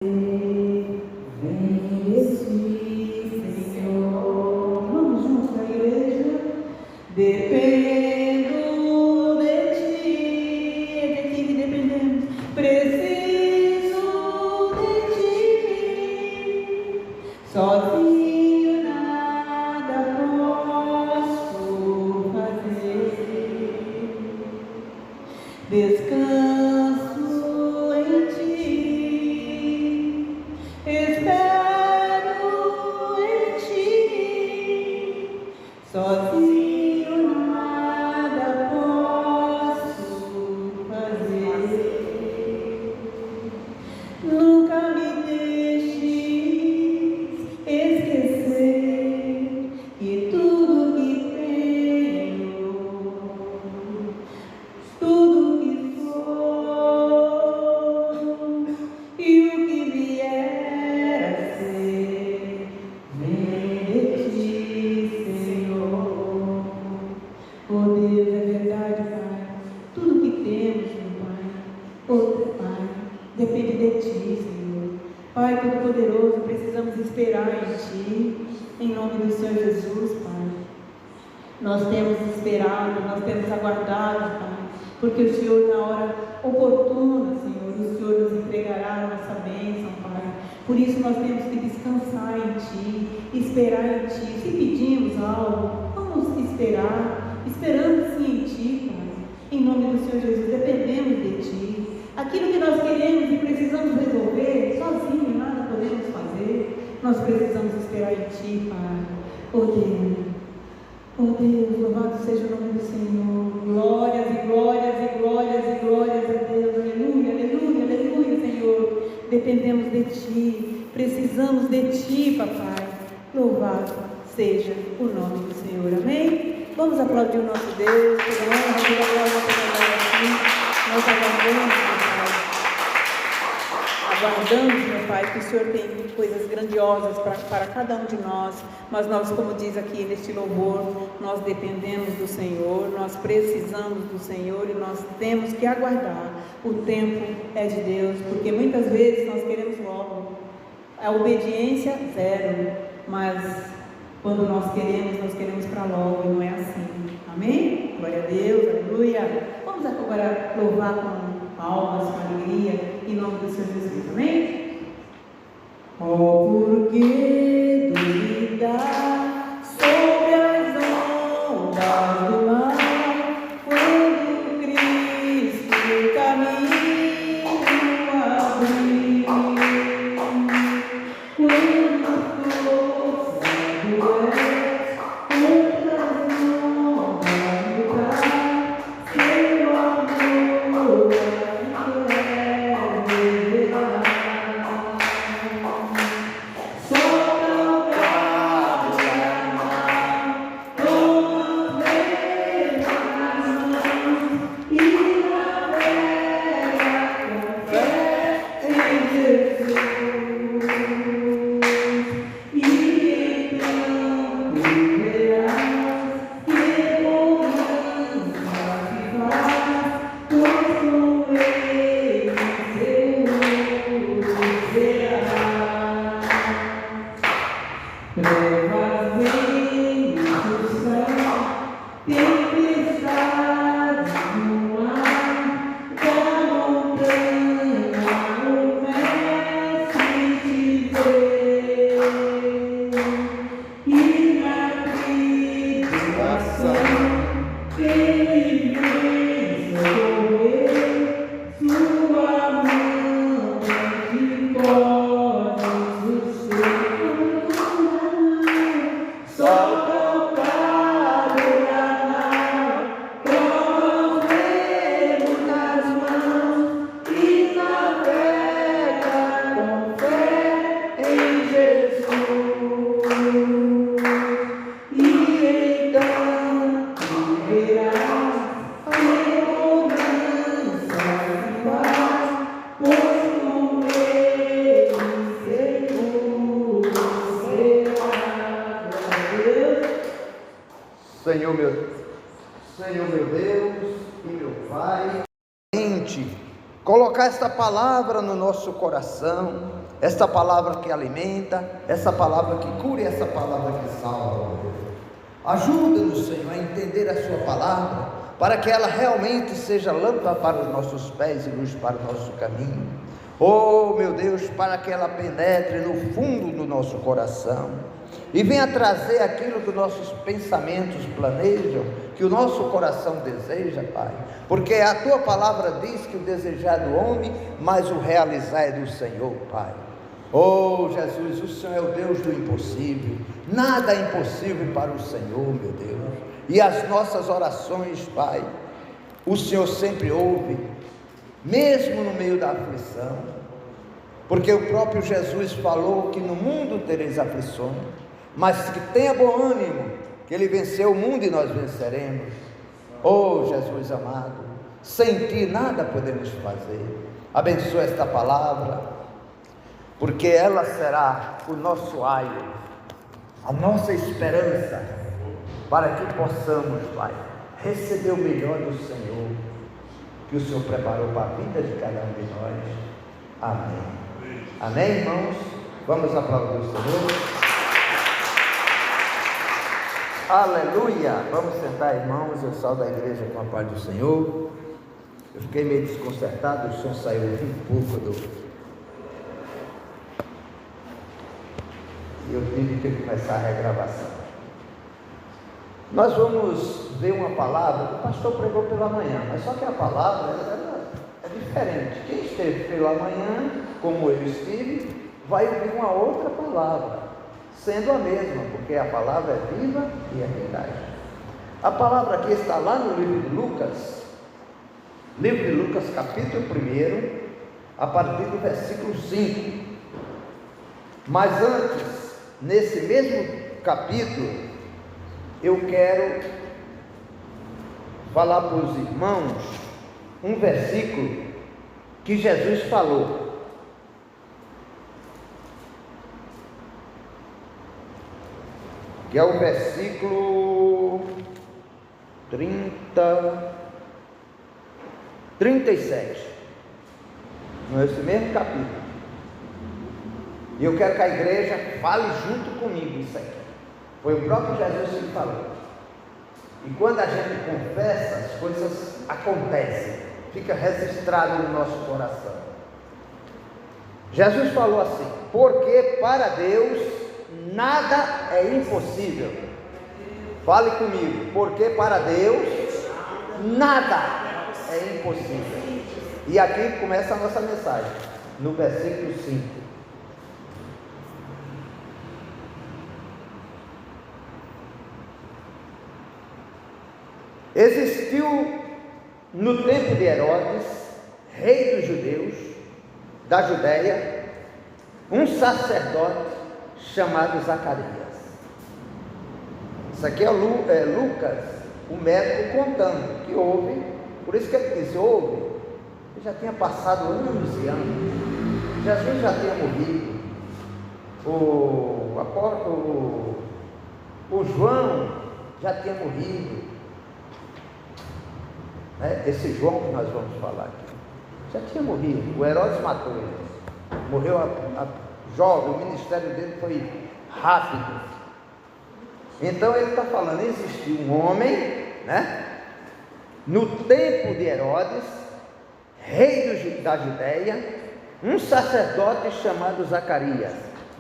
Vem Espírito, Senhor. Vamos juntos na igreja. Dependo de ti, é de ti que dependemos. Preciso de ti, sozinho nada posso fazer. Descanso em ti, espero em ti, sozinho nada posso fazer. Nunca me deixes esquecer que tudo que tenho, tudo que sou e o que vier a ser, vem de ti, Senhor. Oh Deus, é verdade, Pai. Tudo que temos, meu Pai, oh Pai, depende de ti, Senhor. Pai Todo-Poderoso, precisamos esperar em ti, em nome do Senhor Jesus, Pai. Nós temos esperado, nós temos aguardado, Pai, porque o Senhor, na hora oportuna, Senhor, o Senhor nos entregará a nossa bênção, Pai. Por isso nós temos que descansar em ti, esperar em ti. Se pedimos algo, vamos esperar, esperando sim em ti, Pai. Em nome do Senhor Jesus, dependemos de ti. Aquilo que nós queremos e precisamos resolver, sozinho nada podemos fazer. Nós precisamos esperar em ti, Pai. Oh Deus. Oh Deus, louvado seja o nome do Senhor. Glórias e glórias e glórias e glórias a Deus. Aleluia, aleluia, aleluia, Senhor. Dependemos de ti, precisamos de ti, papai. Louvado seja o nome do Senhor. Amém? Vamos aplaudir o nosso Deus. Toda honra, toda glória, toda glória aqui. Nós aguardamos, meu Pai. Aguardamos, meu Pai, que o Senhor tem coisas grandiosas para cada um de nós, mas nós, como diz aqui neste louvor, nós dependemos do Senhor, nós precisamos do Senhor e nós temos que aguardar. O tempo é de Deus, porque muitas vezes nós queremos logo, a obediência zero, mas quando nós queremos para logo, e não é assim. Amém? Glória a Deus, aleluia. Vamos agora louvar com palmas, com alegria, em nome do Senhor Jesus, amém? Oh, porque duvidar sobre as ondas do mar, quando Cristo caminho abriu, quando força do contra as ondas lutar, seu amor colocar esta palavra no nosso coração, esta palavra que alimenta, essa palavra que cura e essa palavra que salva. Ajuda-nos, Senhor, a entender a sua palavra, para que ela realmente seja lâmpada para os nossos pés e luz para o nosso caminho. Oh, meu Deus, para que ela penetre no fundo do nosso coração e venha trazer aquilo que nossos pensamentos planejam, que o nosso coração deseja, Pai, porque a Tua palavra diz que o desejar é do homem, mas o realizar é do Senhor, Pai. Oh, Jesus, o Senhor é o Deus do impossível, nada é impossível para o Senhor, meu Deus, e as nossas orações, Pai, o Senhor sempre ouve, mesmo no meio da aflição, porque o próprio Jesus falou que no mundo tereis aflições, mas que tenha bom ânimo, que Ele venceu o mundo e nós venceremos. Oh, Jesus amado, sem Ti nada podemos fazer. Abençoa esta palavra, porque ela será o nosso aio, a nossa esperança, para que possamos, Pai, receber o melhor do Senhor, que o Senhor preparou para a vida de cada um de nós. Amém. Amém, irmãos? Vamos aplaudir o Senhor. Aleluia! Vamos sentar, irmãos. Eu saio da igreja com a paz do Senhor. Eu fiquei meio desconcertado, o som saiu um pouco e eu tive que começar a regravação. Nós vamos ver uma palavra, o pastor pregou pela manhã, mas só que a palavra é diferente. Quem esteve pela manhã, como eu estive, vai ouvir uma outra palavra, sendo a mesma, porque a palavra é viva e é verdade. A palavra aqui está lá no livro de Lucas, capítulo 1, a partir do versículo 5. Mas antes, nesse mesmo capítulo, eu quero falar para os irmãos um versículo que Jesus falou. Que é o versículo 37, nesse mesmo capítulo. E eu quero que a igreja fale junto comigo isso aqui. Foi o próprio Jesus que falou. E quando a gente confessa, as coisas acontecem, fica registrado no nosso coração. Jesus falou assim: porque para Deus nada é impossível. Fale comigo. Porque para Deus nada é impossível. E aqui começa a nossa mensagem, no versículo 5. Existiu no tempo de Herodes, rei dos judeus, da Judéia, um sacerdote chamado Zacarias. Isso aqui é Lucas, o médico, contando que houve, por isso que ele diz: houve, ele já tinha passado anos e anos, Jesus já tinha morrido, o João já tinha morrido, esse João que nós vamos falar aqui, já tinha morrido. O Herodes matou ele, morreu jovem, o ministério dele foi rápido. Então ele está falando, existiu um homem, no tempo de Herodes, rei da Judéia, um sacerdote chamado Zacarias,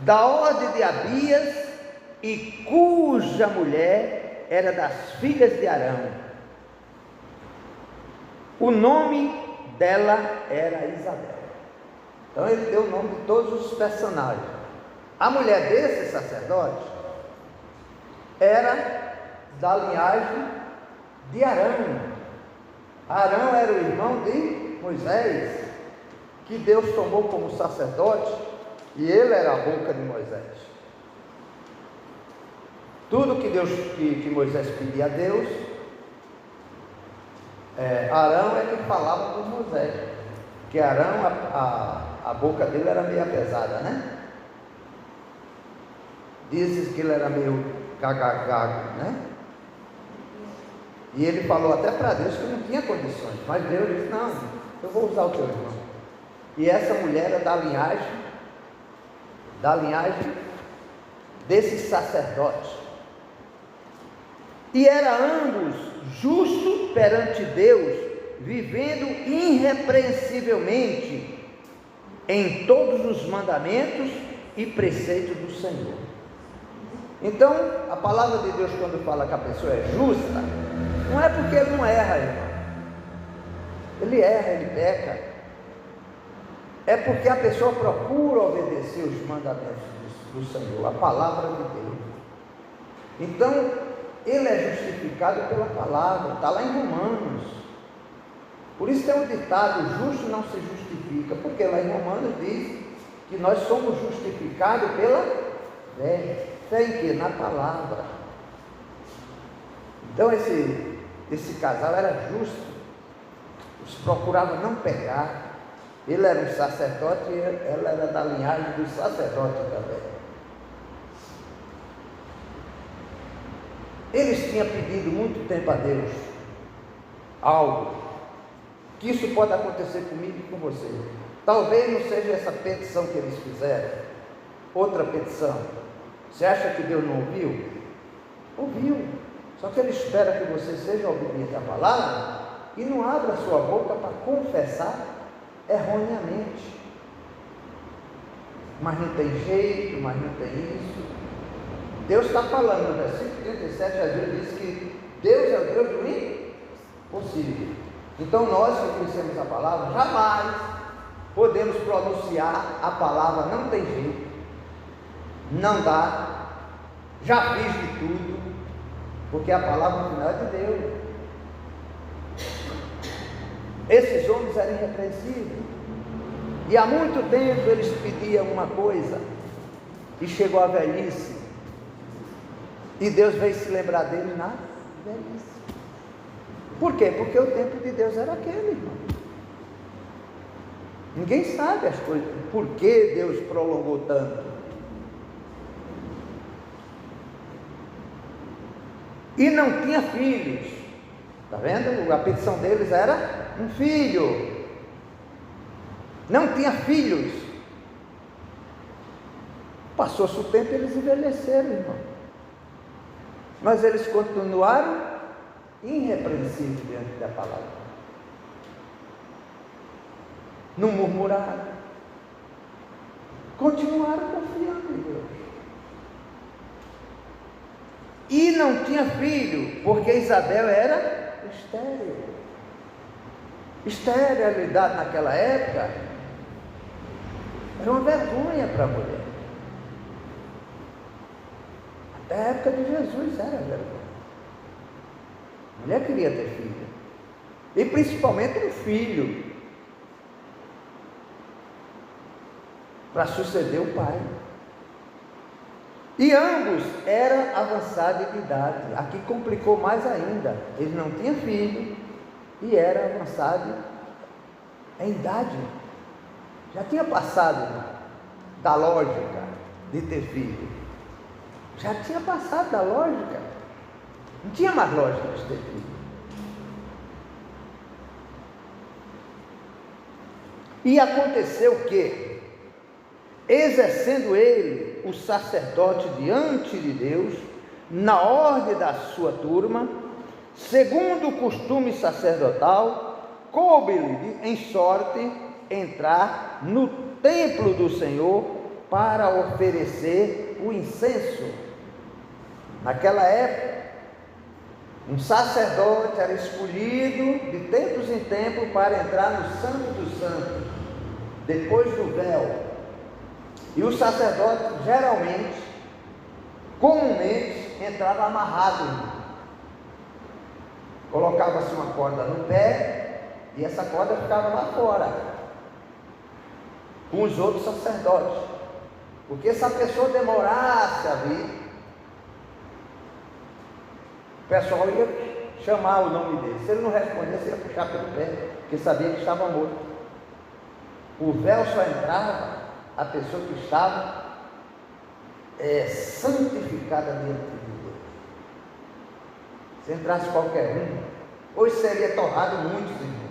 da ordem de Abias, e cuja mulher era das filhas de Arão. O nome dela era Isabel. Então ele deu o nome de todos os personagens. A mulher desse sacerdote era da linhagem de Arão. Arão era o irmão de Moisés, que Deus tomou como sacerdote, e ele era a boca de Moisés. Tudo que Moisés pedia a Deus, Arão é quem falava com Moisés, porque Arão, a boca dele era meio pesada, Dizes que ele era meio gago, E ele falou até para Deus que não tinha condições, mas Deus disse: não, eu vou usar o teu irmão. E essa mulher é da linhagem desses sacerdotes. E era ambos justos perante Deus, vivendo irrepreensivelmente em todos os mandamentos e preceitos do Senhor. Então, a palavra de Deus, quando fala que a pessoa é justa, não é porque ele não erra, irmão. Ele erra, ele peca. É porque a pessoa procura obedecer os mandamentos do Senhor, a palavra de Deus. Então, ele é justificado pela palavra, está lá em Romanos. Por isso tem um ditado: o justo não se justifica, porque lá em Romanos diz que nós somos justificados pela fé. Fé em quê? Na palavra. Então esse casal era justo, eles procuravam não pecar. Ele era um sacerdote e ela era da linhagem do sacerdote também. Eles tinham pedido muito tempo a Deus algo, que isso pode acontecer comigo e com você. Talvez não seja essa petição que eles fizeram, outra petição. Você acha que Deus não ouviu? Ouviu, só que Ele espera que você seja obediente à palavra e não abra sua boca para confessar erroneamente. Mas não tem jeito, mas não tem isso. Deus está falando, no versículo 37, Jesus diz que Deus é o Deus do impossível. Então nós que conhecemos a palavra, jamais podemos pronunciar a palavra não tem jeito, não dá, já fiz de tudo, porque a palavra no final é de Deus. Esses homens eram irrepreensíveis, e há muito tempo eles pediam uma coisa, e chegou a velhice, e Deus veio se lembrar dele na velhice. Por quê? Porque o tempo de Deus era aquele, irmão. Ninguém sabe as coisas, por que Deus prolongou tanto. E não tinha filhos, está vendo? A petição deles era um filho. Não tinha filhos. Passou-se o tempo e eles envelheceram, irmão. Mas eles continuaram irrepreensíveis diante da palavra. Não murmuraram. Continuaram confiando em Deus. E não tinha filho, porque Isabel era estéril. Esterilidade naquela época era uma vergonha para a mulher. Até a época de Jesus era vergonha. A mulher queria ter filho, e principalmente um filho para suceder o pai. E ambos eram avançados de idade. Aqui complicou mais ainda. Ele não tinha filho e era avançado em idade. Já tinha passado da lógica de ter filho. Já tinha passado da lógica. Não tinha mais lógica de ter filho. E aconteceu que, exercendo ele o sacerdote diante de Deus, na ordem da sua turma, segundo o costume sacerdotal, coube-lhe em sorte entrar no templo do Senhor para oferecer o incenso. Naquela época, um sacerdote era escolhido de tempos em tempos para entrar no Santo dos Santos, depois do véu. E o sacerdote geralmente, comumente, entrava amarrado. Colocava-se uma corda no pé e essa corda ficava lá fora, com os outros sacerdotes. Porque se a pessoa demorasse a vir, o pessoal ia chamar o nome dele. Se ele não respondesse, ia puxar pelo pé, porque sabia que estava morto. O véu só entrava a pessoa que estava santificada diante de Deus. Se entrasse qualquer um, hoje seria torrado muitos, irmãos.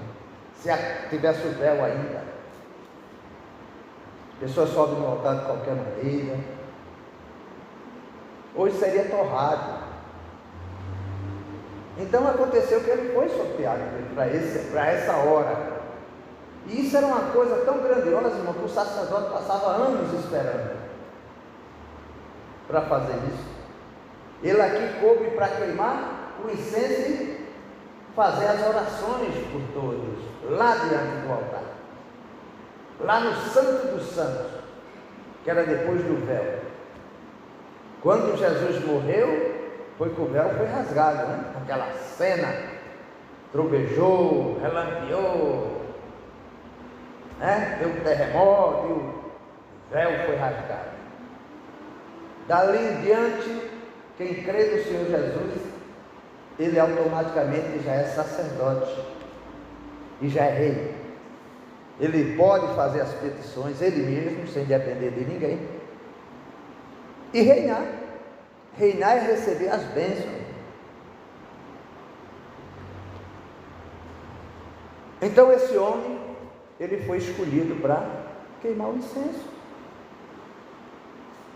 se tivesse o véu ainda. A pessoa sobe no altar de qualquer maneira. Hoje seria torrado. Então aconteceu que ele foi sorteado para essa hora. E isso era uma coisa tão grandiosa, irmão, que o sacerdote passava anos esperando para fazer isso. Ele aqui coube para queimar o incenso e fazer as orações por todos, lá diante do altar, lá no Santo dos Santos, que era depois do véu. Quando Jesus morreu, foi que o véu foi rasgado, né? Aquela cena, trovejou, relampeou, né? Deu um terremoto e o véu foi rasgado. Dali em diante, quem crê no Senhor Jesus, ele automaticamente já é sacerdote e já é rei. Ele pode fazer as petições ele mesmo, sem depender de ninguém, e reinar. Reinar é receber as bênçãos. Então esse homem, ele foi escolhido para queimar o incenso.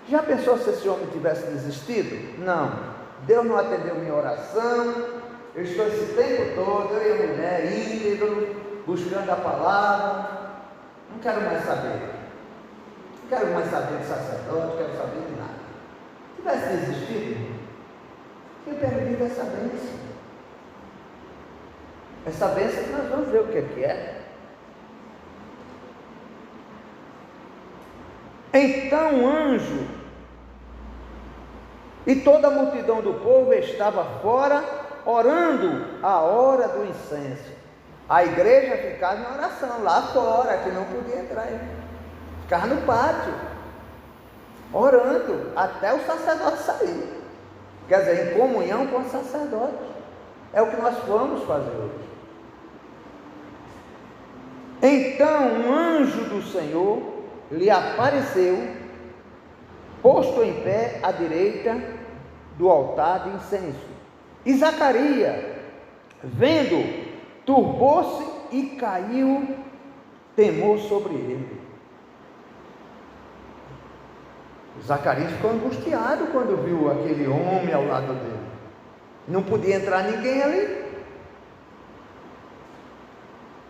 Já pensou se esse homem tivesse desistido? Não. Deus não atendeu minha oração. Eu estou esse tempo todo, eu e a mulher, íntegro, buscando a palavra. Não quero mais saber. Não quero mais saber de sacerdote, não quero saber de nada. Se tivesse desistido, eu perdi essa bênção. Essa bênção que nós vamos ver o que é. Então o anjo e toda a multidão do povo estava fora, orando a hora do incenso. A igreja ficava em oração, lá fora, que não podia entrar. Ficava no pátio, orando, até o sacerdote sair. Quer dizer, em comunhão com o sacerdote. É o que nós vamos fazer hoje. Então um anjo do Senhor lhe apareceu, posto em pé à direita do altar de incenso. E Zacarias, vendo, turbou-se e caiu temor sobre ele. Zacarias ficou angustiado quando viu aquele homem ao lado dele. Não podia entrar ninguém ali.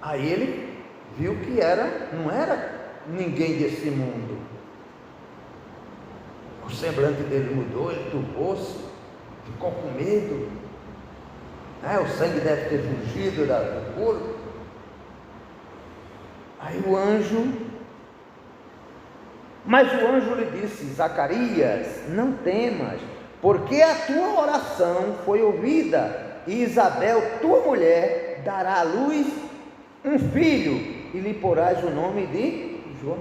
Aí ele viu que não era ninguém desse mundo. O semblante dele mudou, ele turbou-se, ficou com medo, o sangue deve ter fugido do corpo. Aí mas o anjo lhe disse: Zacarias, não temas, porque a tua oração foi ouvida, e Isabel, tua mulher, dará à luz um filho, e lhe porás o nome de João.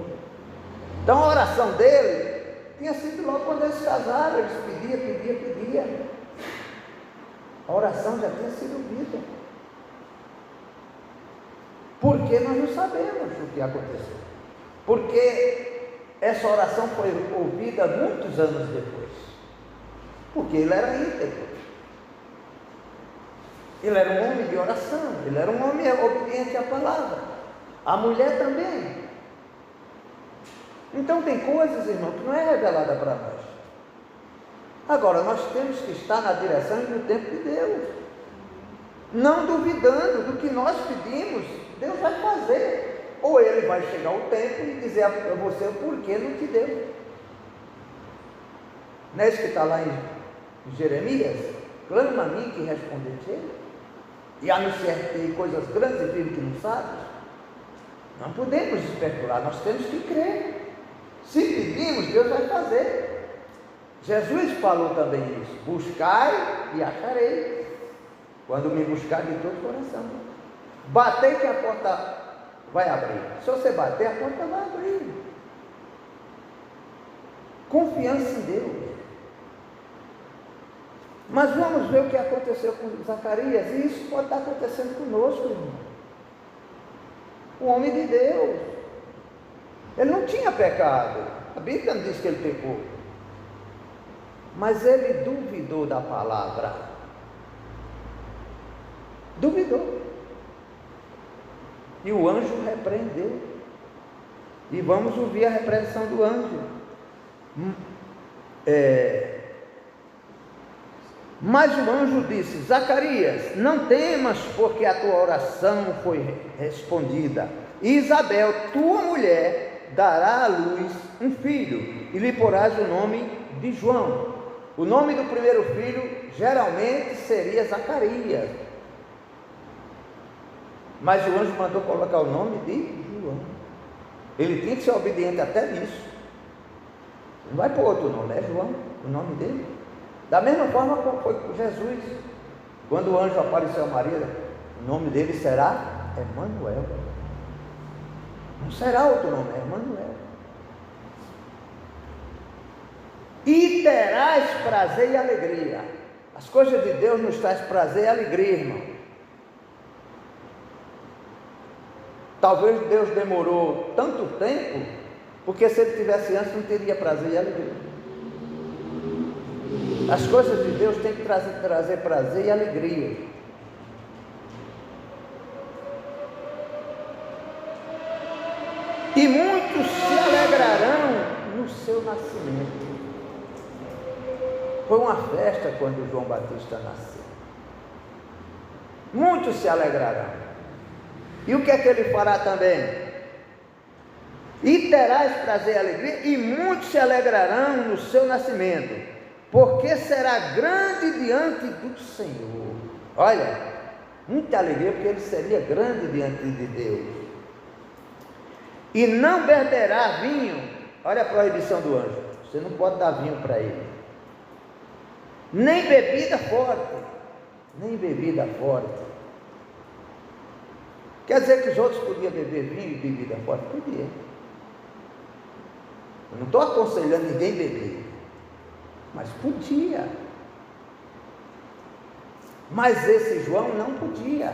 Então a oração dele tinha sido logo quando eles casaram. Eles pediam. A oração já tinha sido ouvida. Porque nós não sabemos o que aconteceu. Porque essa oração foi ouvida muitos anos depois. Porque ele era íntegro. Ele era um homem de oração. Ele era um homem obediente à palavra. A mulher também. Então tem coisas, irmão, que não é revelada para nós. Agora, nós temos que estar na direção e no tempo de Deus, não duvidando do que nós pedimos. Deus vai fazer, ou Ele vai chegar o tempo e dizer a você o porquê não te deu. Não é isso que está lá em Jeremias? Clama a mim que responderei, e anunciar-te coisas grandes e firmes que não sabes. Não podemos especular, nós temos que crer. Se pedimos, Deus vai fazer. Jesus falou também isso: buscai e acharei, quando me buscar de todo o coração. Batei que a porta vai abrir. Se você bater, a porta vai abrir. Confiança em Deus. Mas vamos ver o que aconteceu com Zacarias, e isso pode estar acontecendo conosco, irmão. O homem de Deus, ele não tinha pecado, a Bíblia não diz que ele pecou, mas ele duvidou da palavra. Duvidou. E o anjo repreendeu. E vamos ouvir a repreensão do anjo. Mas o anjo disse: Zacarias, não temas, porque a tua oração foi respondida. E Isabel, tua mulher, dará à luz um filho, e lhe porás o nome de João. O nome do primeiro filho geralmente seria Zacarias, mas o anjo mandou colocar o nome de João. Ele tinha que ser obediente até nisso. Não vai pôr outro nome, é João, o nome dele. Da mesma forma como foi com Jesus, quando o anjo apareceu a Maria, o nome dele será Emanuel. Não será outro nome, é Emanuel. E terás prazer e alegria. As coisas de Deus nos traz prazer e alegria, irmão. Talvez Deus demorou tanto tempo, porque se ele tivesse antes não teria prazer e alegria. As coisas de Deus têm que trazer prazer e alegria. E muitos se alegrarão no seu nascimento. Foi uma festa quando João Batista nasceu. Muitos se alegrarão. E o que é que ele fará também? E terás prazer e alegria, e muitos se alegrarão no seu nascimento, porque será grande diante do Senhor. Olha, muita alegria, porque ele seria grande diante de Deus. E não beberá vinho. Olha a proibição do anjo: você não pode dar vinho para ele, nem bebida forte, nem bebida forte. Quer dizer que os outros podiam beber vinho e bebida forte? Podia. Eu não estou aconselhando ninguém a beber, mas podia. Mas esse João não podia.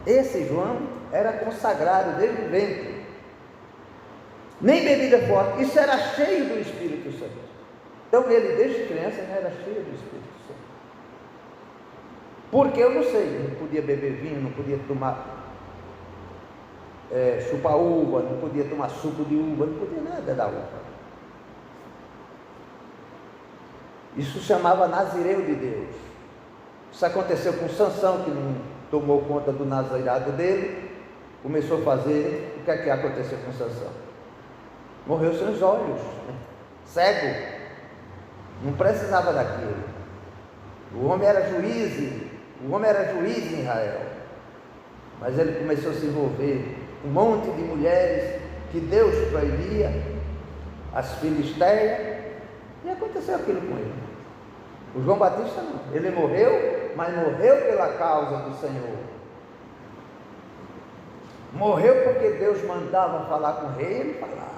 Esse João era consagrado desde o ventre. Nem bebida forte, isso era cheio do Espírito Santo. Então ele desde criança era cheio do Espírito Santo. Porque eu não sei, não podia beber vinho, não podia tomar, chupar uva, não podia tomar suco de uva, não podia nada da uva. Isso chamava Nazireu de Deus. Isso aconteceu com Sansão, que não tomou conta do nazareado dele, começou a fazer. O que é que aconteceu com Sansão? Morreu seus olhos, cego, não precisava daquilo. O homem era juiz em Israel, mas ele começou a se envolver com um monte de mulheres que Deus proibia, as filisteias, e aconteceu aquilo com ele. O João Batista não, ele morreu, mas morreu pela causa do Senhor. Morreu porque Deus mandava falar com o rei, ele falava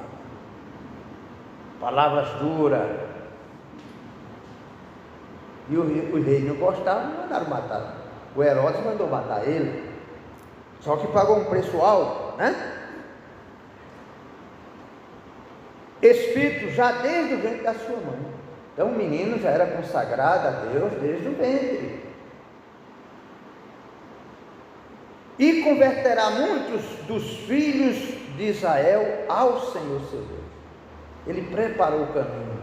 palavras duras, e o rei não gostava, não mandaram matar. O Herodes mandou matar ele, só que pagou um preço alto, né? Espírito já desde o ventre da sua mãe. Então o menino já era consagrado a Deus desde o ventre. E converterá muitos dos filhos de Israel ao Senhor seu Deus. Ele preparou o caminho,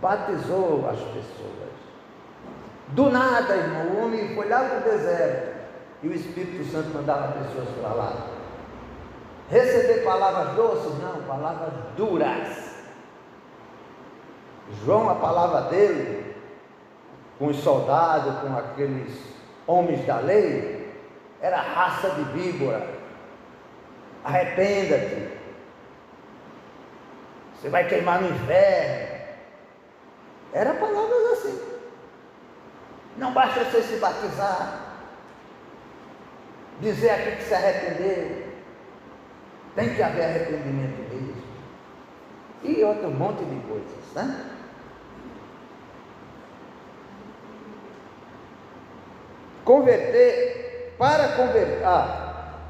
batizou as pessoas. Do nada, irmão, o homem foi lá para o deserto e o Espírito Santo mandava pessoas para lá. Receber palavras doces? Não, palavras duras. João, a palavra dele, com os soldados, com aqueles homens da lei, era raça de víbora. Arrependa-te, você vai queimar no inferno. Era palavras assim. Não basta você se batizar, dizer aqui que se arrependeu, tem que haver arrependimento mesmo, e outro monte de coisas, né?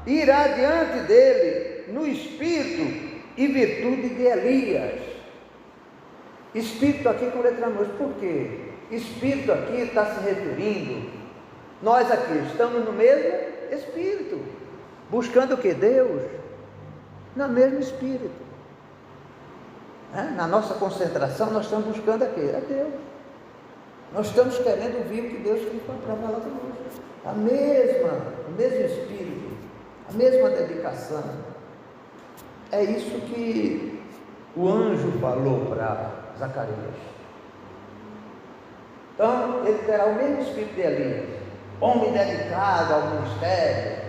Irá diante dele no espírito e virtude de Elias. Espírito aqui com letra maiúscula, por quê? Espírito aqui está se referindo Nós aqui estamos no mesmo Espírito, buscando o que? Deus, no mesmo Espírito. Na nossa concentração nós estamos buscando a quê? A Deus. Nós estamos querendo ouvir o que Deus tem para falar conosco. O mesmo Espírito, a mesma dedicação. É isso que o anjo falou para Zacarias. Então, ele terá o mesmo espírito de Elias, homem dedicado ao ministério.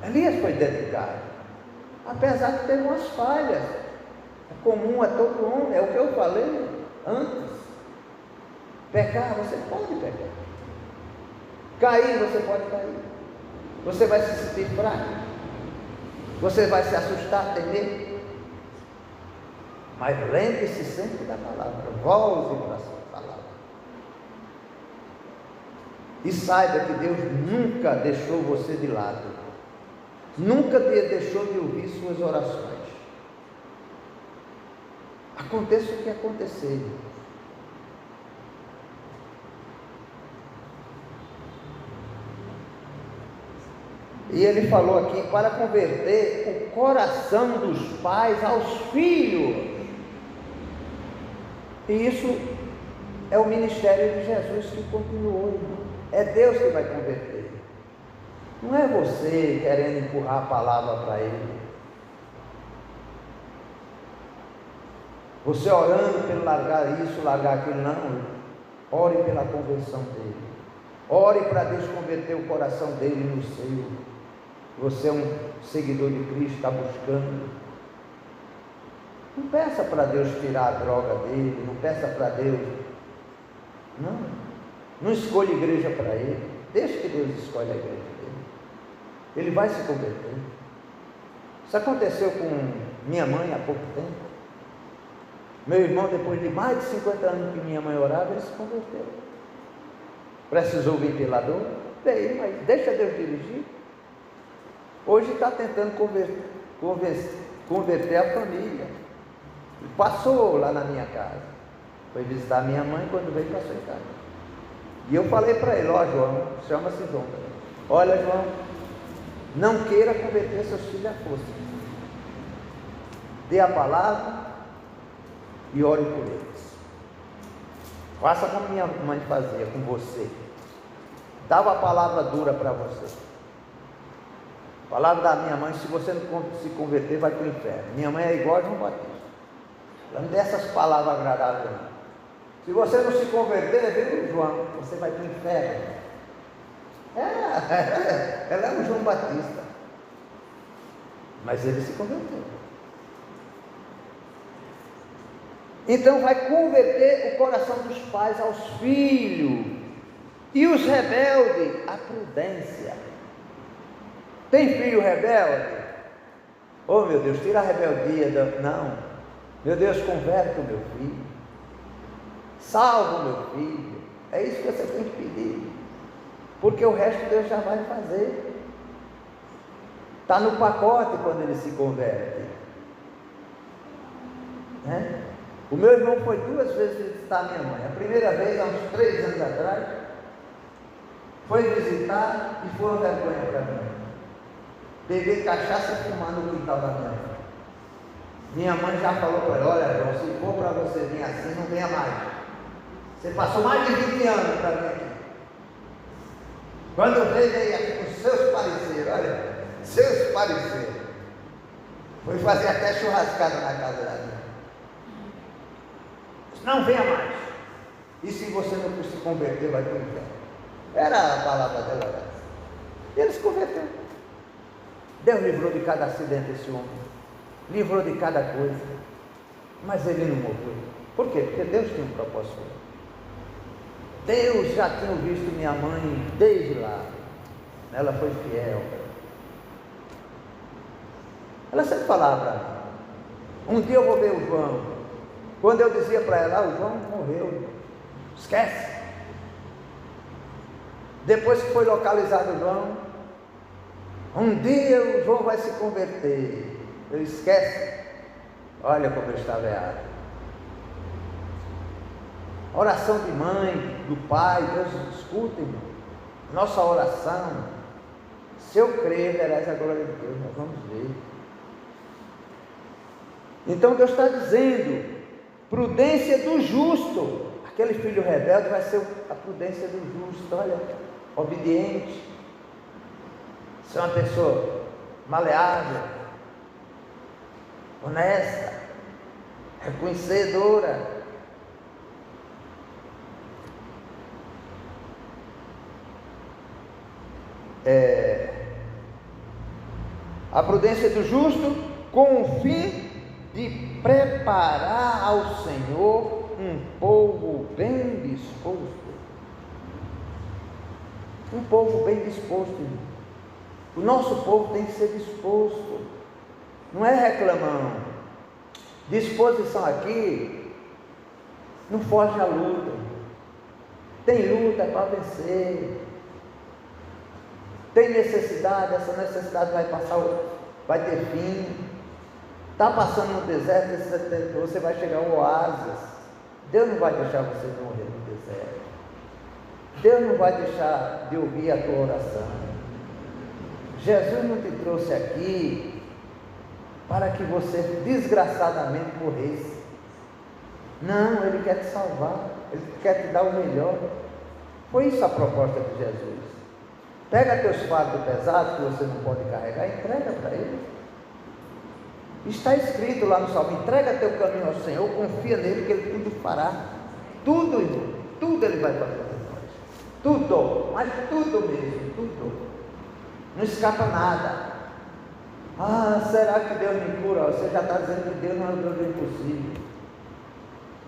Elias foi dedicado, apesar de ter umas falhas. É comum a todo homem, é o que eu falei antes. Pecar, você pode pecar. Cair, você pode cair. Você vai se sentir fraco. Você vai se assustar, temer. Mas lembre-se sempre da palavra. Volte para essa palavra. E saiba que Deus nunca deixou você de lado. Nunca deixou de ouvir suas orações. Aconteça o que acontecer. E ele falou aqui, para converter o coração dos pais aos filhos. E isso é o ministério de Jesus que continuou, irmão. É Deus que vai converter. Não é você querendo empurrar a palavra para ele. Você orando pelo largar isso, largar aquilo, não. Ore pela conversão dele. Ore para Deus converter o coração dele no seu. Você é um seguidor de Cristo, está buscando. Não peça para Deus tirar a droga dele, não peça para Deus. Não escolha igreja para ele. Deixe que Deus escolha a igreja dele. Ele vai se converter. Isso aconteceu com minha mãe há pouco tempo. Meu irmão, depois de mais de 50 anos que minha mãe orava, ele se converteu. Precisou o ventilador? Veio, mas deixa Deus dirigir. Hoje está tentando converter a família. Passou lá na minha casa. Foi visitar minha mãe, quando veio, passou em casa. E eu falei para ele, João, chama-se João. Olha, João, não queira converter seus filhos à força. Dê a palavra e ore por eles. Faça como minha mãe fazia com você. Dava a palavra dura para você. A palavra da minha mãe, se você não se converter, vai para o inferno. Minha mãe é igual a João Batista. Ela não dê essas palavras agradáveis. Se você não se converter, viu, João, você vai para o inferno. Ela é um João Batista. Mas ele se converteu. Então vai converter o coração dos pais aos filhos. E os rebeldes, a prudência. Tem filho rebelde? Oh meu Deus, tira a rebeldia. Não. Meu Deus, converte o meu filho. Salva o meu filho. É isso que você tem que pedir. Porque o resto Deus já vai fazer. Está no pacote quando ele se converte. O meu irmão foi 2 vezes visitar minha mãe. A primeira vez, há uns 3 anos atrás, foi visitar e foi uma vergonha para mim. Beber cachaça e fumar no quintal da minha mãe. Minha mãe já falou para ele, olha João, se for para você vir assim, não venha mais. Você passou mais de 20 anos para vir aqui. Quando veio aqui com seus pareceres, olha, seus pareceres. Foi fazer até churrascada na casa da minha. Não venha mais. E se você não se converter, vai para o inferno. Era a palavra dela. Ele se converteu. Deus livrou de cada acidente esse homem. Livrou de cada coisa. Mas ele não morreu. Por quê? Porque Deus tem um propósito. Deus já tinha visto minha mãe desde lá. Ela foi fiel. Ela sempre falava para mim. Um dia eu vou ver o João. Quando eu dizia para ela, o João morreu. Esquece. Depois que foi localizado o João, um dia o João vai se converter. Eu esquece. Olha como eu estava errado. Oração de mãe, do pai, Deus escuta, irmão. Nossa oração, se eu crer, merece a glória de Deus. Nós vamos ver. Então Deus está dizendo, prudência do justo. Aquele filho rebelde vai ser a prudência do justo. Olha, obediente, ser uma pessoa maleável, honesta, reconhecedora. A prudência do justo com o fim de preparar ao Senhor um povo bem disposto. Um povo bem disposto. O nosso povo tem que ser disposto, não é reclamão. Disposição aqui não foge à luta. Tem luta para vencer. Tem necessidade, essa necessidade vai passar, vai ter fim. Está passando no deserto, você vai chegar ao oásis. Deus não vai deixar você morrer no deserto. Deus não vai deixar de ouvir a tua oração. Jesus não te trouxe aqui para que você desgraçadamente morresse. Não, Ele quer te salvar, Ele quer te dar o melhor. Foi isso a proposta de Jesus. Pega teus fardos pesados que você não pode carregar e entrega para Ele. Está escrito lá no Salmo, entrega teu caminho ao Senhor, confia nele que Ele tudo fará. Tudo, irmão, tudo Ele vai fazer por nós. Tudo, mas tudo mesmo, tudo. Não escapa nada. Ah, será que Deus me cura? Você já está dizendo que Deus não é o Deus do impossível.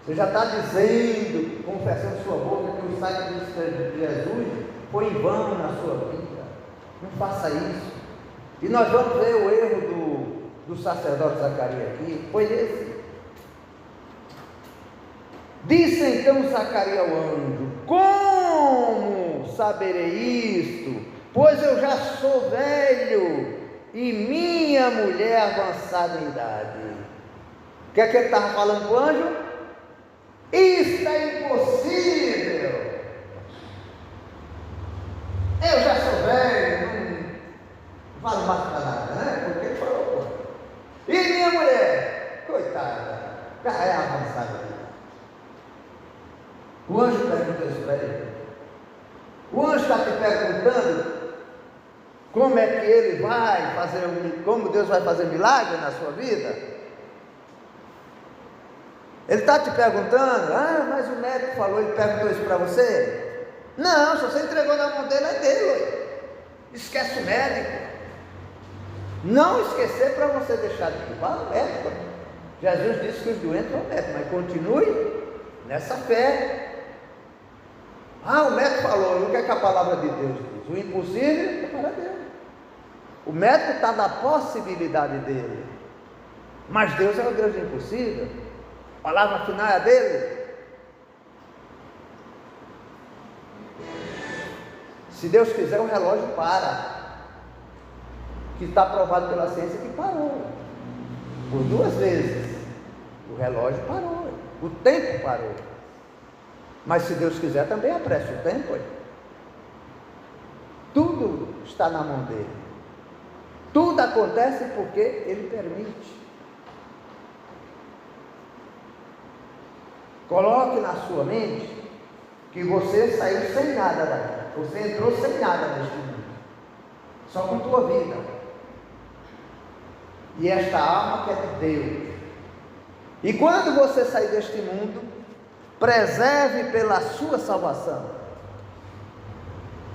Você já está dizendo, confessando sua boca, que o sacrifício de Jesus foi em vão na sua vida. Não faça isso. E nós vamos ver o erro do sacerdote Zacarias aqui. Foi esse. Disse então Zacarias ao anjo: como saberei isto? Pois eu já sou velho e minha mulher avançada em idade. O que é que ele estava falando para o anjo? Isto é impossível. Eu já sou velho, não vale mais para nada, né? Porque ele falou, pô. E minha mulher? Coitada, já é avançada. O anjo perguntou isso para ele. O anjo está te perguntando como é que ele vai fazer, como Deus vai fazer milagre na sua vida. Ele está te perguntando, mas o médico falou, ele perguntou isso para você? Não, se você entregou na mão dele, é dele. Esquece o médico. Não esquecer para você deixar de culpar o médico. Jesus disse que os doentes vão ao médico, mas continue nessa fé. O médico falou, o que é que a palavra de Deus diz? O impossível é para Deus. O médico está na possibilidade dele, mas Deus é o Deus do impossível. A palavra final é a dele. Se Deus quiser, o relógio para. Que está provado pela ciência que parou. Por 2 vezes. O relógio parou. O tempo parou. Mas se Deus quiser, também apressa o tempo. Tudo está na mão dele. Tudo acontece porque Ele permite. Coloque na sua mente que você saiu sem nada daqui. Você entrou sem nada neste mundo. Só com tua vida. E esta alma que é de Deus. E quando você sair deste mundo, preserve pela sua salvação.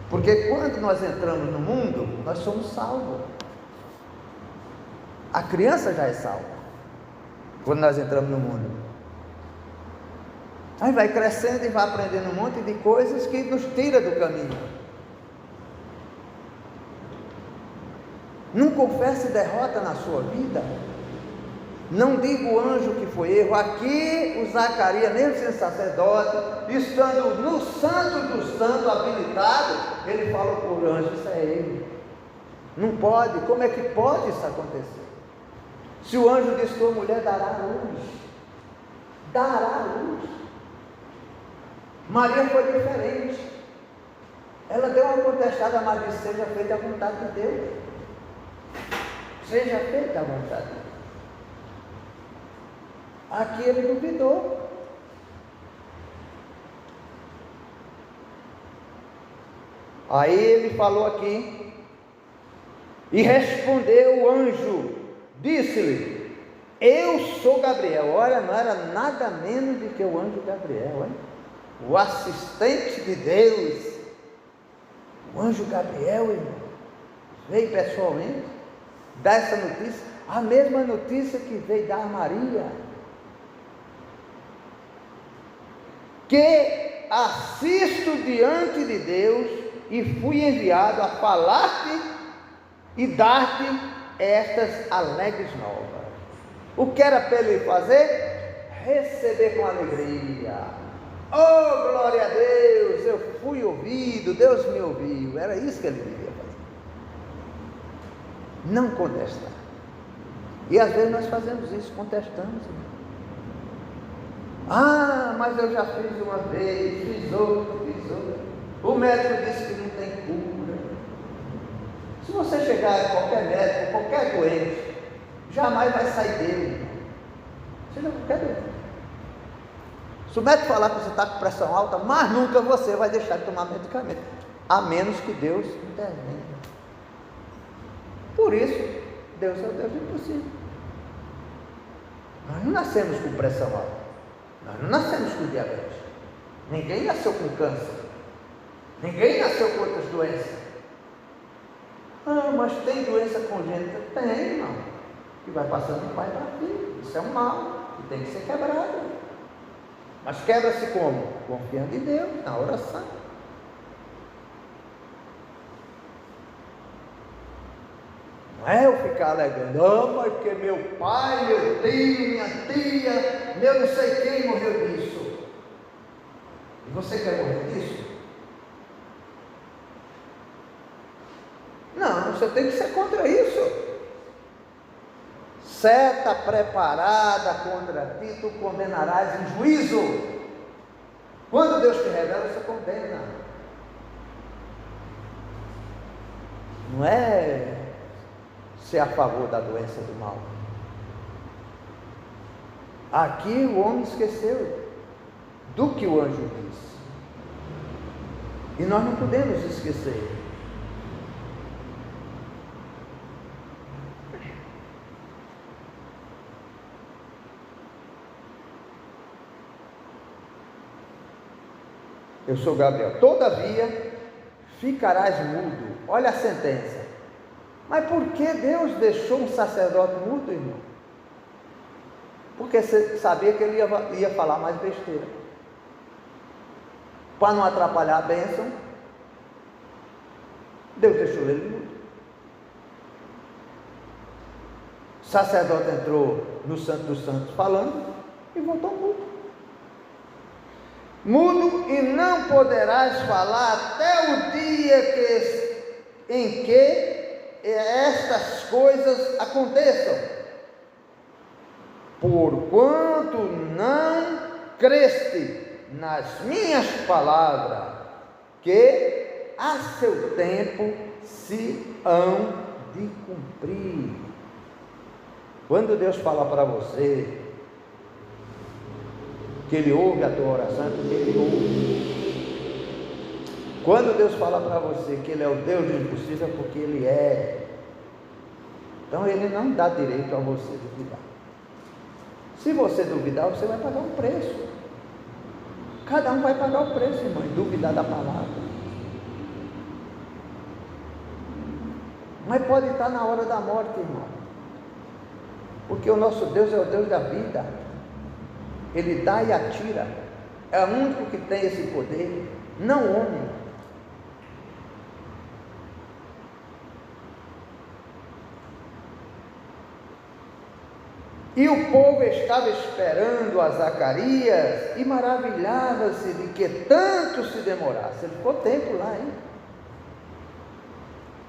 Porque quando nós entramos no mundo, nós somos salvos. A criança já é salva quando nós entramos no mundo. Aí vai crescendo e vai aprendendo um monte de coisas que nos tira do caminho. Não confesse derrota na sua vida. Não diga o anjo que foi erro. Aqui o Zacarias, mesmo sendo sacerdote, estando no santo do santo habilitado, ele falou para o anjo, isso é erro. Não pode. Como é que pode isso acontecer? Se o anjo diz que a mulher dará luz, dará luz. Maria foi diferente. Ela deu uma contestada, mas disse: seja feita a vontade de Deus. Seja feita a vontade de Deus. Aqui ele duvidou. Aí ele falou aqui: e respondeu o anjo, disse-lhe: eu sou Gabriel. Olha, não era nada menos do que o anjo Gabriel, hein? O assistente de Deus. O anjo Gabriel, irmão, veio pessoalmente dar essa notícia, a mesma notícia que veio dar a Maria, que assisto diante de Deus e fui enviado a falar-te e dar-te estas alegres novas. O que era para ele fazer? Receber com alegria. Oh, glória a Deus, eu fui ouvido, Deus me ouviu. Era isso que ele devia fazer. Não contestar. E às vezes nós fazemos isso, contestamos. Ah, mas eu já fiz uma vez, fiz outra. O médico disse que não tem cura. Se você chegar a qualquer médico, qualquer doente, jamais vai sair dele. Seja qualquer doente. Se o médico falar que você está com pressão alta, mas nunca você vai deixar de tomar medicamento, a menos que Deus intervenha. Por isso, Deus é o Deus do impossível. Nós não nascemos com pressão alta, nós não nascemos com diabetes, ninguém nasceu com câncer, ninguém nasceu com outras doenças. Ah, mas tem doença congênita? Tem, irmão, que vai passando de pai para filho. Isso é um mal, que tem que ser quebrado. Mas quebra-se como? Confiando em Deus, na oração. Não é eu ficar alegando: não, mas porque meu pai, meu tio, minha tia, meu não sei quem morreu disso. E você quer morrer disso? Não, você tem que ser contra isso. Seta preparada contra ti, tu condenarás em juízo. Quando Deus te revela, você condena. Não é ser a favor da doença do mal. Aqui o homem esqueceu do que o anjo disse. E nós não podemos esquecer. Eu sou Gabriel. Todavia, ficarás mudo. Olha a sentença. Mas por que Deus deixou um sacerdote mudo, irmão? Porque você sabia que ele ia falar mais besteira. Para não atrapalhar a bênção, Deus deixou ele mudo. O sacerdote entrou no Santo dos Santos falando e voltou mudo. Mudo, e não poderás falar até o dia em que estas coisas aconteçam, porquanto não creste nas minhas palavras, que a seu tempo se hão de cumprir. Quando Deus fala para você que Ele ouve a tua oração, é porque Ele ouve. Quando Deus fala para você que Ele é o Deus do impossível, é porque Ele é. Então Ele não dá direito a você duvidar. Se você duvidar, você vai pagar um preço. Cada um vai pagar o preço, irmão, em duvidar da palavra. Mas pode estar na hora da morte, irmão, porque o nosso Deus é o Deus da vida. Ele dá e atira. É o único que tem esse poder, não o homem. E o povo estava esperando a Zacarias e maravilhava-se de que tanto se demorasse. Ele ficou tempo lá, hein?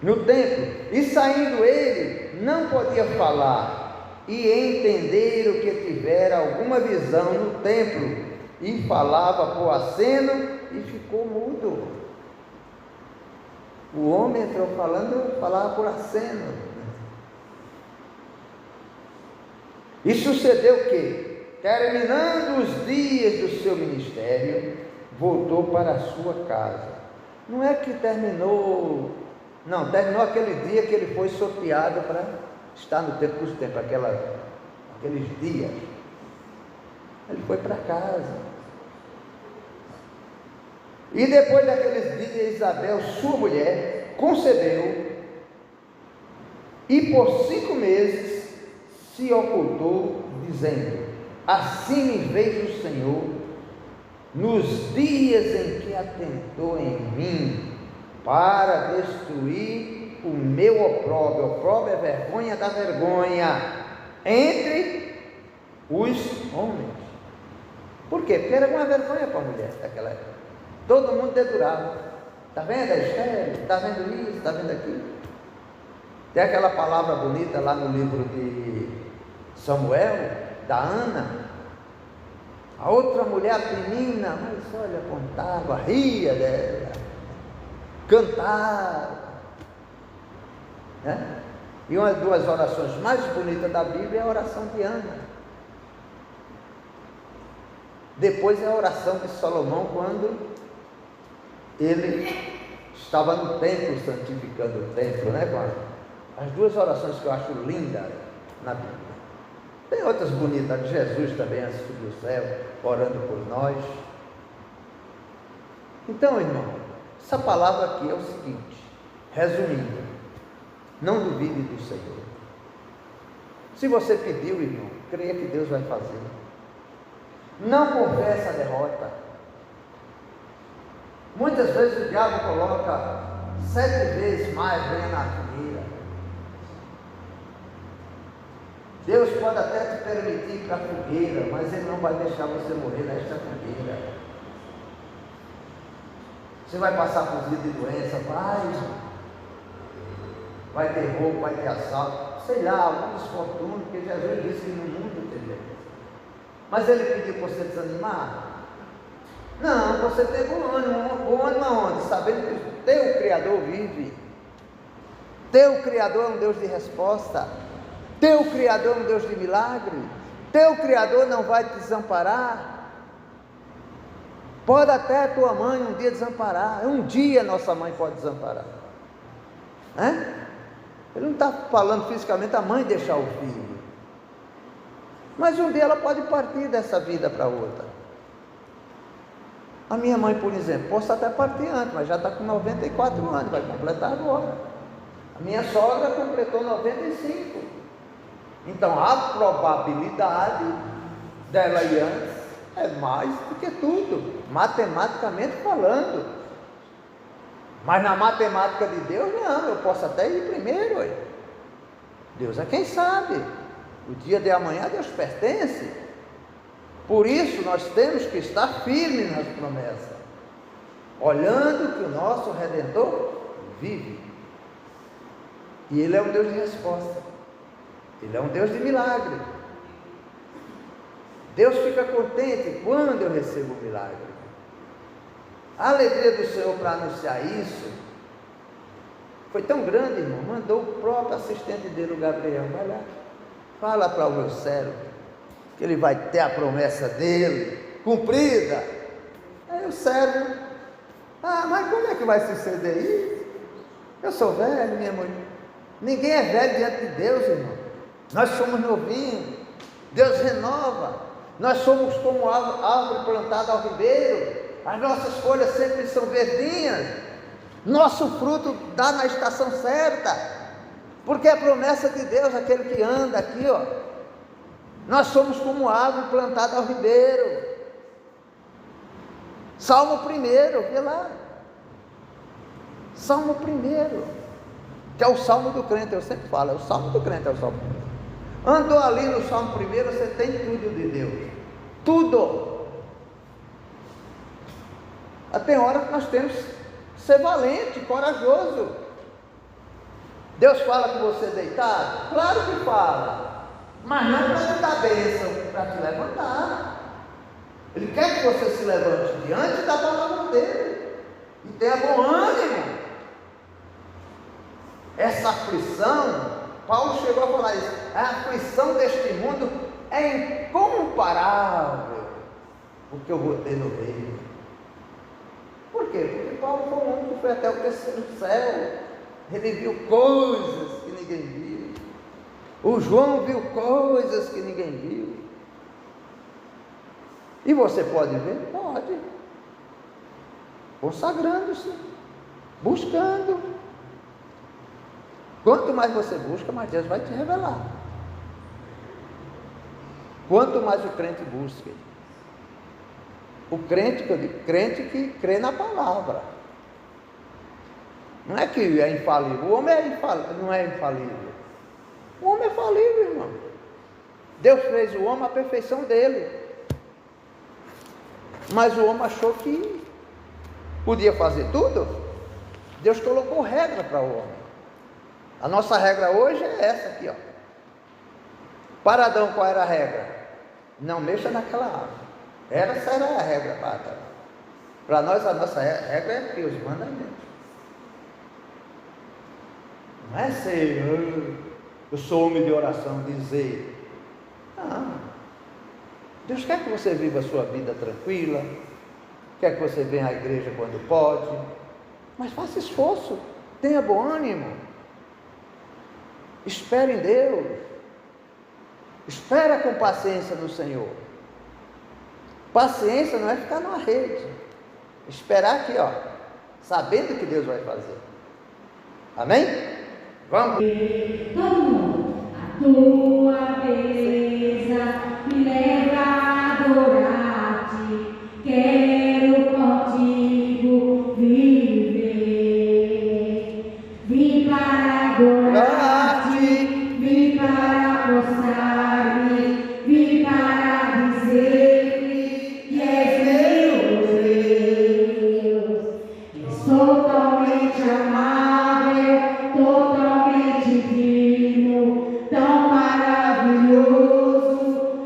No templo. E saindo ele, não podia falar e entender o que tivera alguma visão no templo, e falava por aceno e ficou mudo. O homem entrou falava por aceno. E sucedeu que, terminando os dias do seu ministério, voltou para a sua casa. Não é que terminou, não, terminou aquele dia que ele foi sorteado para estar no tempo dos tempos, aqueles dias. Ele foi para casa. E depois daqueles dias, Isabel, sua mulher, concebeu, e por 5 meses se ocultou, dizendo: assim me fez o Senhor, nos dias em que atentou em mim, para destruir o meu opróbrio. Opróbrio é vergonha da vergonha, entre os homens. Por quê? Porque era uma vergonha para a mulher daquela época. Todo mundo dedurava. Está vendo a Esther? Está vendo isso? Está vendo aquilo? Tem aquela palavra bonita lá no livro de Samuel, da Ana. A outra mulher, menina, mas olha, contava, ria dela, cantava, né? E uma das 2 orações mais bonitas da Bíblia é a oração de Ana. Depois é a oração de Salomão, quando ele estava no templo, santificando o templo, né? As 2 orações que eu acho lindas na Bíblia. Tem outras bonitas, de Jesus também, antes do céu, orando por nós. Então, irmão, essa palavra aqui é o seguinte, resumindo: não duvide do Senhor. Se você pediu, irmão, creia que Deus vai fazer. Não confesse a derrota. Muitas vezes o diabo coloca 7 vezes mais lenha na fogueira. Deus pode até te permitir ir para a fogueira, mas Ele não vai deixar você morrer nesta fogueira. Você vai passar por vida de doença, vai ter roubo, vai ter assalto, sei lá, algum desfortuna, porque Jesus disse que no mundo teria. Mas Ele pediu para você desanimar? Não, você teve um ânimo aonde? Sabendo que o teu Criador vive. Teu Criador é um Deus de resposta. Teu Criador é um Deus de milagre. Teu Criador não vai te desamparar. Pode até a tua mãe um dia desamparar. Um dia nossa mãe pode desamparar. Ele não está falando fisicamente a mãe deixar o filho. Mas um dia ela pode partir dessa vida para outra. A minha mãe, por exemplo, posso até partir antes, mas já está com 94 anos, vai completar agora. A minha sogra completou 95. Então a probabilidade dela ir antes é mais do que tudo, matematicamente falando. Mas na matemática de Deus, não, eu posso até ir primeiro. Deus é quem sabe. O dia de amanhã Deus pertence. Por isso nós temos que estar firmes nas promessas, olhando que o nosso Redentor vive. E Ele é um Deus de resposta. Ele é um Deus de milagre. Deus fica contente quando eu recebo o milagre. A alegria do Senhor para anunciar isso foi tão grande, irmão, mandou o próprio assistente dele, o Gabriel, vai lá, fala para o meu servo, que ele vai ter a promessa dele, cumprida. Aí o servo, mas como é que vai suceder isso? Eu sou velho, minha mãe. Ninguém é velho diante de Deus, irmão. Nós somos novinhos, Deus renova. Nós somos como árvore plantada ao ribeiro, as nossas folhas sempre são verdinhas, nosso fruto dá na estação certa, porque é a promessa de Deus, aquele que anda aqui, nós somos como árvore plantada ao ribeiro. Salmo 1, vê lá, Salmo 1, que é o salmo do crente, eu sempre falo, é o salmo do crente, é o salmo 1. Andou ali no Salmo 1, você tem tudo de Deus, tudo. Tem hora que nós temos que ser valente, corajoso. Deus fala com você deitado? Claro que fala, mas não para te dar bênção, para te levantar. Ele quer que você se levante diante da palavra dele e tenha bom ânimo. essa aflição, Paulo chegou a falar isso, a aflição deste mundo é incomparável o que eu vou ter no reino. Por quê? Porque Paulo foi um homem que foi até o terceiro céu, ele viu coisas que ninguém viu, o João viu coisas que ninguém viu. E você pode ver? Pode. Consagrando-se, buscando. Quanto mais você busca, mais Deus vai te revelar. Quanto mais o crente busca. O crente, que eu digo, crente que crê na palavra. Não é que é infalível. O homem não é infalível. O homem é falível, irmão. Deus fez o homem a perfeição dele. Mas o homem achou que podia fazer tudo. Deus colocou regra para o homem. A nossa regra hoje é essa aqui, ó. Para Adão, qual era a regra? Não mexa naquela árvore. Essa era a regra para Adão. Para nós, a nossa regra é aqui, os mandamentos. Não é ser, eu sou homem de oração, dizer. Não. Deus quer que você viva a sua vida tranquila, quer que você venha à igreja quando pode, mas faça esforço, tenha bom ânimo, espere em Deus, espera com paciência no Senhor. Paciência não é ficar numa rede, esperar aqui, ó, sabendo que Deus vai fazer. Amém? Vamos. Todo mundo. A tua beleza me leva a adorar-te. Quero contigo viver. Vim para adorar-te, vim para mostrar-me, vim para dizer que és meu Deus. És totalmente amável, totalmente divino, tão maravilhoso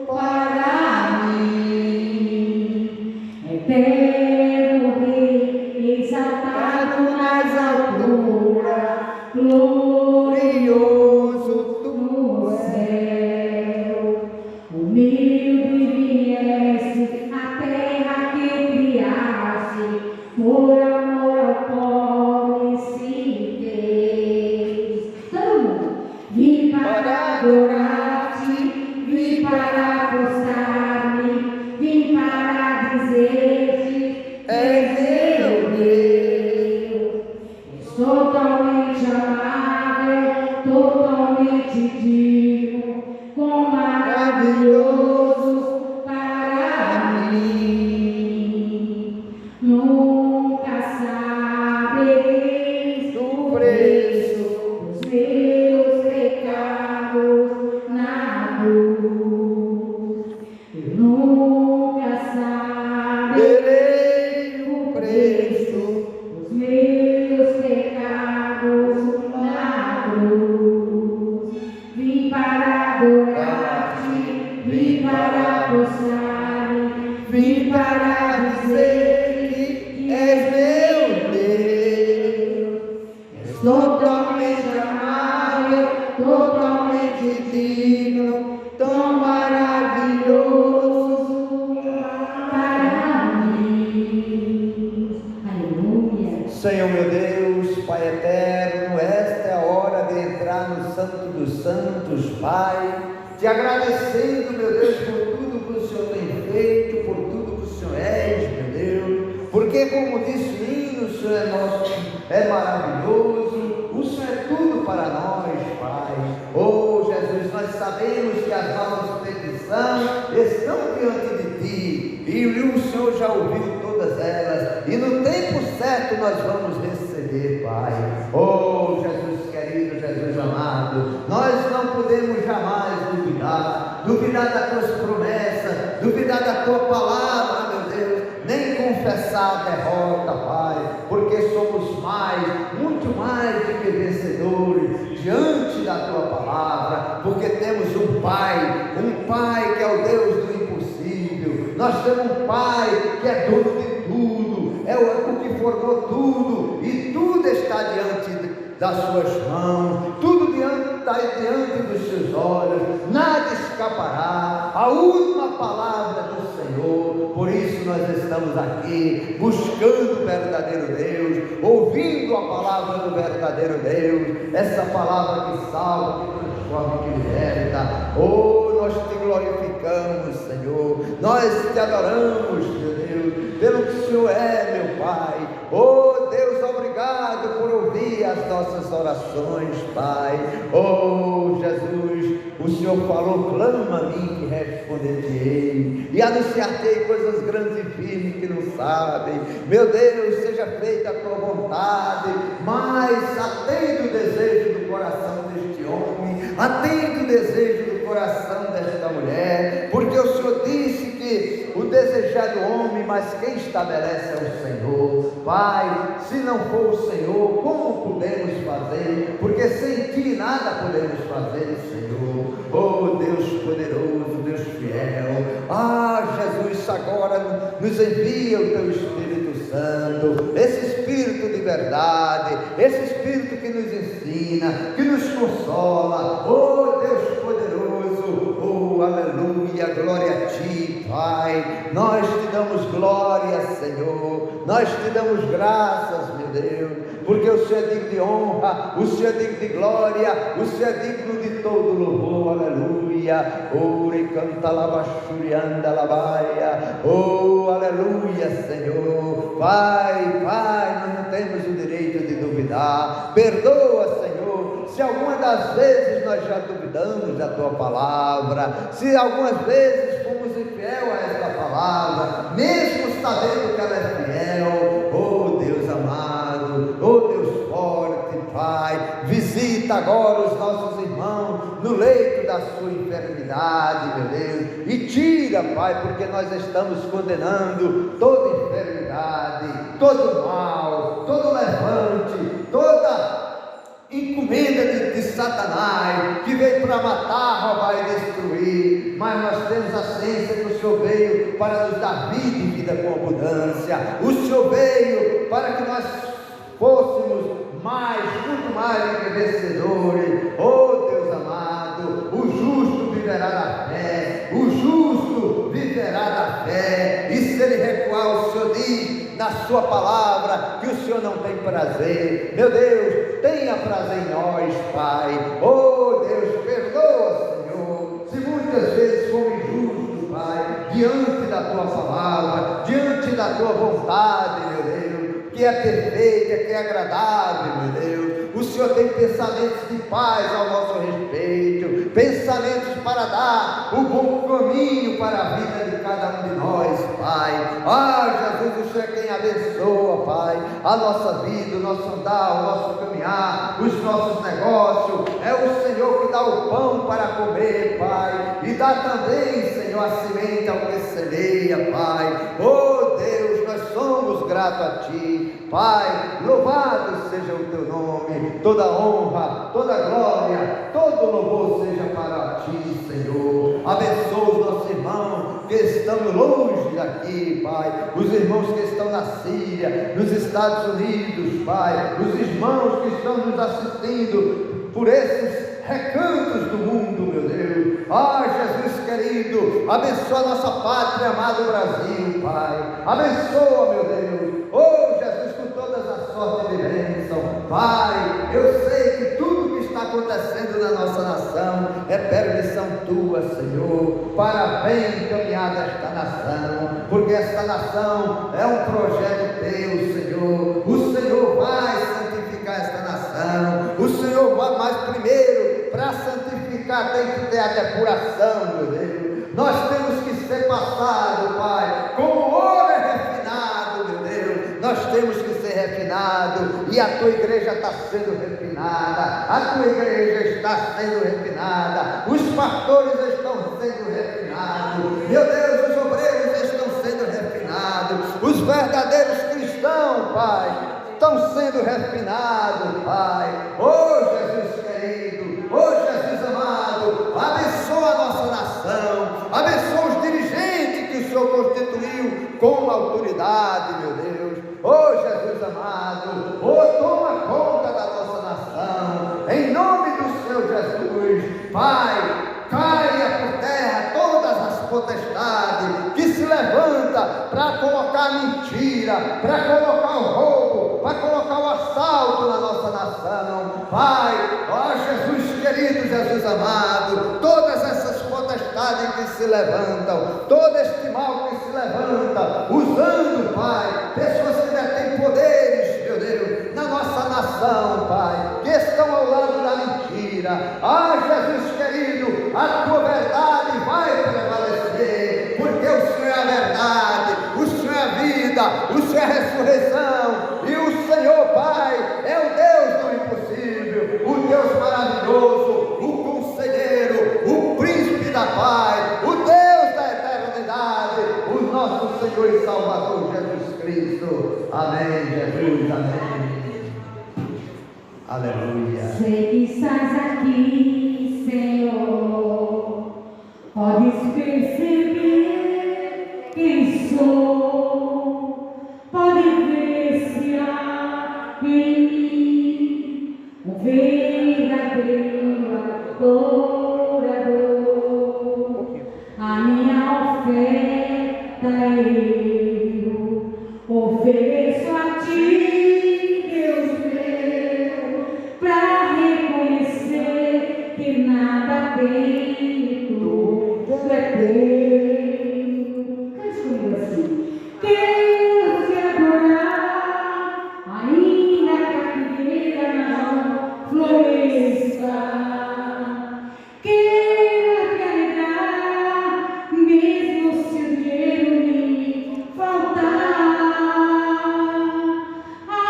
para mim. Eterno Rei, exaltado nas alturas, glorioso no céu. Humilde vieste a terra que criaste, por amor ao pobre se fez. Todo mundo. Vim para adorar-te, vim para prostrar-me, vim para dizer-te, és meu Deus. És totalmente amável, totalmente digno, com maravilhoso para mim. Nunca sabereis o preço dos meus pecados na cruz. Eu nunca saberei o preço dos meus pecados na cruz. Vim para adorar-te, vim para prostrar-me, vim para dizer-te que és meu Deus. És totalmente amável, totalmente digno, tão maravilhoso para mim. Aleluia. Senhor meu Deus, Pai eterno, esta é a hora de entrar no Santo dos Santos, Pai, te agradecendo, meu Deus, por tudo que o Senhor tem feito, por tudo que o Senhor és, meu Deus, porque como disse o hino, o Senhor é nosso, é maravilhoso, o Senhor é tudo para nós, Pai. Oh Jesus, nós sabemos que as nossas petições estão diante de Ti, e o Senhor já ouviu todas elas, e no tempo certo nós vamos receber, Pai. Oh Jesus querido, Jesus amado, nós não podemos jamais duvidar das Tuas promessas, duvidar da Tua palavra, meu Deus, nem confessar a derrota, Pai, porque somos muito mais do que vencedores diante da Tua palavra, porque temos um Pai que é o Deus do impossível. Nós temos um Pai que é dono de tudo, é o que formou tudo, e tudo está diante das suas mãos, tudo está diante dos seus olhos, nada escapará, a última palavra do Senhor. Por isso nós estamos aqui, buscando o verdadeiro Deus, ouvindo a palavra do verdadeiro Deus, essa palavra que salva, que transforma, que liberta. Oh, nós te glorificamos, Senhor, nós te adoramos, meu Deus, pelo que o Senhor é, meu Pai. Oh Deus, obrigado por ouvir as nossas orações, Pai. Oh Jesus, o Senhor falou: clama a mim que responder-te-ei, e anunciar-te coisas grandes e firmes que não sabem. Meu Deus, seja feita a tua vontade, mas atende o desejo do coração deste homem, atende o desejo do coração desta mulher, porque o Senhor disse que o desejar do homem, mas quem estabelece é o Senhor. Pai, se não for o Senhor, como podemos fazer? Porque sem ti nada podemos fazer, Senhor. Oh Deus poderoso, Deus fiel. Jesus, agora nos envia o teu Espírito Santo, esse Espírito de verdade, esse Espírito que nos ensina, que nos consola. Oh Deus poderoso, oh aleluia, glória a ti, Pai. Nós te damos glória, Senhor, nós te damos graças, meu Deus, porque o Senhor é digno de honra, o Senhor é digno de glória, o Senhor é digno de todo louvor, aleluia. Ore canta labachurianda labaia, oh aleluia, Senhor. Pai, nós não temos o direito de duvidar, perdoa, Senhor, se alguma das vezes nós já duvidamos da tua palavra, se algumas vezes fomos infiel a esta palavra, mesmo sabendo que ela é fiel. Oh Deus amado, oh Deus forte, Pai, visita agora os nossos irmãos no leito da sua enfermidade, meu Deus, e tira, Pai, porque nós estamos condenando toda enfermidade, todo mal, todo levante, toda encomenda de Satanás, que veio para matar, roubar e destruir. Mas nós temos a ciência que o Senhor veio para nos dar vida e vida com abundância. O Senhor veio para que nós fôssemos muito mais do que vencedores. Oh Deus amado, o justo viverá da fé, o justo viverá da fé, e se ele recuar, o Senhor diz na sua palavra que o Senhor não tem prazer. Meu Deus, tenha prazer em nós, Pai. Oh Deus, perdoa, Senhor, se muitas vezes fomos injustos, Pai, diante da tua palavra, diante da tua vontade, meu Deus, que é perfeita, que é agradável, meu Deus. O Senhor tem pensamentos de paz ao nosso respeito, pensamentos para dar o bom caminho para a vida de cada um de nós, Pai. Jesus, o Senhor é quem abençoa, Pai, a nossa vida, o nosso andar, o nosso caminhar, os nossos negócios. É o Senhor que dá o pão para comer, Pai, e dá também, Senhor, a semente ao que semeia, Pai. Oh Deus, nós somos gratos a Ti, Pai. Louvado seja o Teu nome, toda honra, toda glória, todo louvor seja para Ti, Senhor. Abençoa os nossos irmãos que estão longe daqui, Pai, os irmãos que estão na Síria, nos Estados Unidos, Pai, os irmãos que estão nos assistindo por esses recantos do mundo, meu Deus. Jesus querido, abençoa a nossa pátria amado Brasil, Pai. Abençoa, meu Deus. Oh Jesus, com todas as sortes de bênção, Pai. Eu sei que tudo que está acontecendo na nossa nação é permissão Tua, Senhor, para bem encaminhada esta nação, porque esta nação é um projeto Teu, Senhor. O Senhor vai santificar esta nação, o Senhor vai, mas primeiro, para santificar tem que ter a depuração, meu Deus. Nós temos que ser passados, Pai, como ouro é refinado, meu Deus. Nós temos que ser refinados, e a Tua igreja está sendo refinada, a Tua igreja está sendo refinada, os pastores estão sendo refinados, meu Deus, os obreiros estão sendo refinados, os verdadeiros cristãos, Pai, estão sendo refinados, Pai. Oh Jesus querido, oh Jesus amado, abençoa a nossa nação, abençoa os dirigentes que o Senhor constituiu com autoridade, meu Deus. Oh Jesus amado, oh toma conta da nossa nação. em nome do Senhor Jesus. Pai, caia por terra todas as potestades que se levanta para colocar mentira, para colocar o roubo, para colocar o assalto na nossa nação. Pai, ó Jesus querido, Jesus amado, todas essas potestades que se levantam, todo este mal que se levanta, usando, Pai, pessoas que detêm poderes, meu Deus, na nossa nação, Pai, que estão ao lado da mentira. Ah, Jesus querido, a tua verdade vai prevalecer, porque o Senhor é a verdade, o Senhor é a vida, o Senhor é a ressurreição, e o Senhor, Pai, é o Deus do impossível, o Deus maravilhoso, o conselheiro, o príncipe da paz, o Deus da eternidade, o nosso Senhor e Salvador Jesus Cristo. Amém, Jesus, amém. Aleluia. Sei que estás aqui, Senhor, podes perceber quem sou, pode ver se há em mim um verdadeiro adorador. A minha oferta eu ofereço a ti, Deus meu, para reconhecer que nada tem, tudo é teu. Cante comigo assim. Quero te adorar, ainda que a figueira não floresça. Quero te alegrar, mesmo se o dinheiro me faltar. A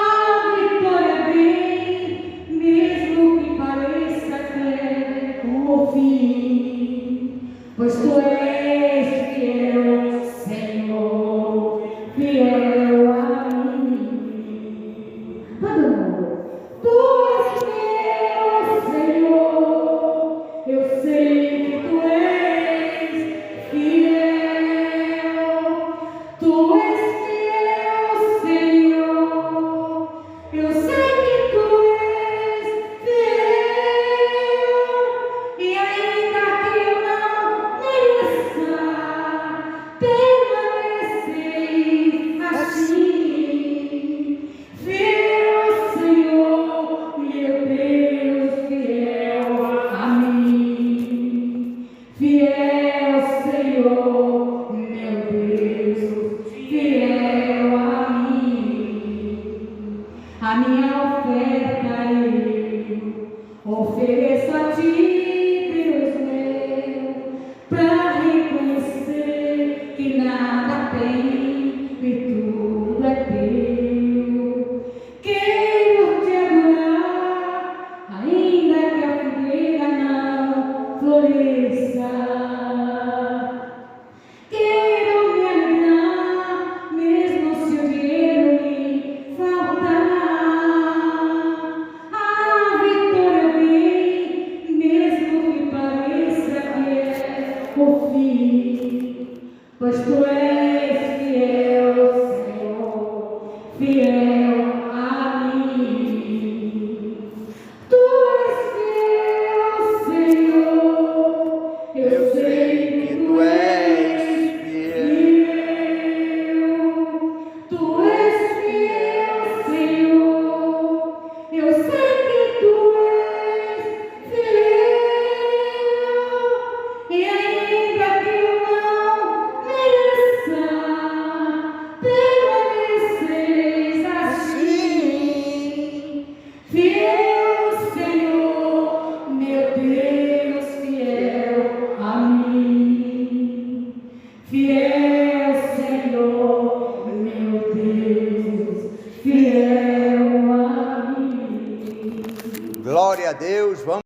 vitória vem, mesmo que pareça ter o fim, pois tu és fiel, Senhor, fiel a mim. Todo mundo. Tu és fiel, Senhor, eu sei que tu és fiel. Tu és fiel, Senhor, eu sei que tu és fiel. E ainda que eu não mereça, permaneceis assim. Fiel, Senhor, meu Deus, fiel a mim. Fiel, Senhor, meu Deus, fiel a mim. A minha oferta eu ofereço a ti, Deus meu, para reconhecer que nada tem e tudo é teu. Quero te adorar, ainda que a figueira não floresça. Quero me alegrar, mesmo se o dinheiro me faltar. A vitória vem, mesmo que pareça que é o fim, pois tu és fiel, Senhor, fiel a mim. Tu és fiel, Senhor, eu sei que tu és fiel. Tu és fiel, Senhor, eu sei que tu és fiel. E ainda que eu não mereça, permaneceis assim. Fiel, Senhor, meu Deus, fiel a mim. Fiel, Senhor, meu Deus, fiel a mim. Glória a Deus. Vamos